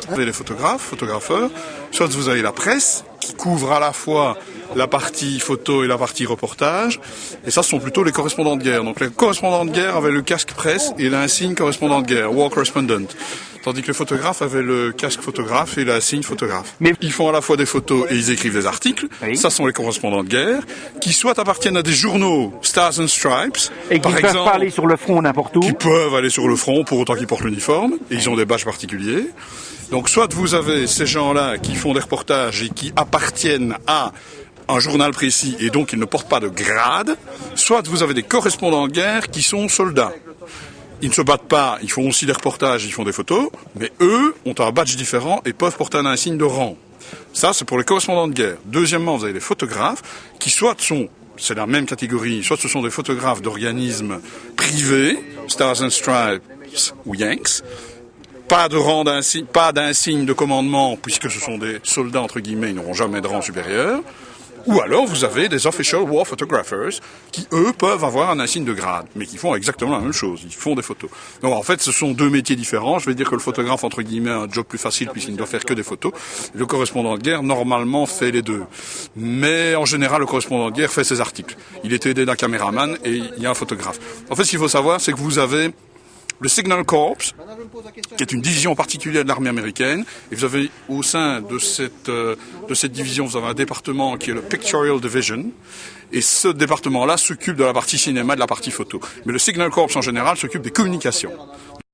Vous avez les photographeurs, soit vous avez la presse qui couvre à la fois la partie photo et la partie reportage, et ça ce sont plutôt les correspondants de guerre. Donc les correspondants de guerre avaient le casque presse et l'insigne correspondant de guerre, war correspondent. Tandis que les photographes avaient le casque photographe et l'insigne photographe. Mais ils font à la fois des photos et ils écrivent des articles. Oui. Ça sont les correspondants de guerre, qui soit appartiennent à des journaux Stars and Stripes, et qui par peuvent exemple, pas aller sur le front n'importe où. qui peuvent aller sur le front pour autant qu'ils portent l'uniforme, et ils ont des badges particuliers. Donc soit vous avez ces gens-là qui font des reportages et qui appartiennent à un journal précis et donc ils ne portent pas de grade, soit vous avez des correspondants de guerre qui sont soldats. Ils ne se battent pas, ils font aussi des reportages, ils font des photos, mais eux ont un badge différent et peuvent porter un insigne de rang. Ça, c'est pour les correspondants de guerre. Deuxièmement, vous avez les photographes qui soit sont, c'est la même catégorie, soit ce sont des photographes d'organismes privés, Stars and Stripes ou Yanks, pas de rang d'insigne, pas d'insigne de commandement, puisque ce sont des soldats, entre guillemets, ils n'auront jamais de rang supérieur. Ou alors vous avez des official war photographers qui, eux, peuvent avoir un insigne de grade, mais qui font exactement la même chose, ils font des photos. Donc en fait, ce sont deux métiers différents. Je vais dire que le photographe, entre guillemets, a un job plus facile puisqu'il ne doit faire que des photos. Le correspondant de guerre, normalement, fait les deux. Mais en général, le correspondant de guerre fait ses articles. Il est aidé d'un caméraman et il y a un photographe. En fait, ce qu'il faut savoir, c'est que vous avez le Signal Corps, qui est une division particulière de l'armée américaine, et vous avez au sein de cette division, vous avez un département qui est le Pictorial Division, et ce département-là s'occupe de la partie cinéma, de la partie photo. Mais le Signal Corps en général s'occupe des communications.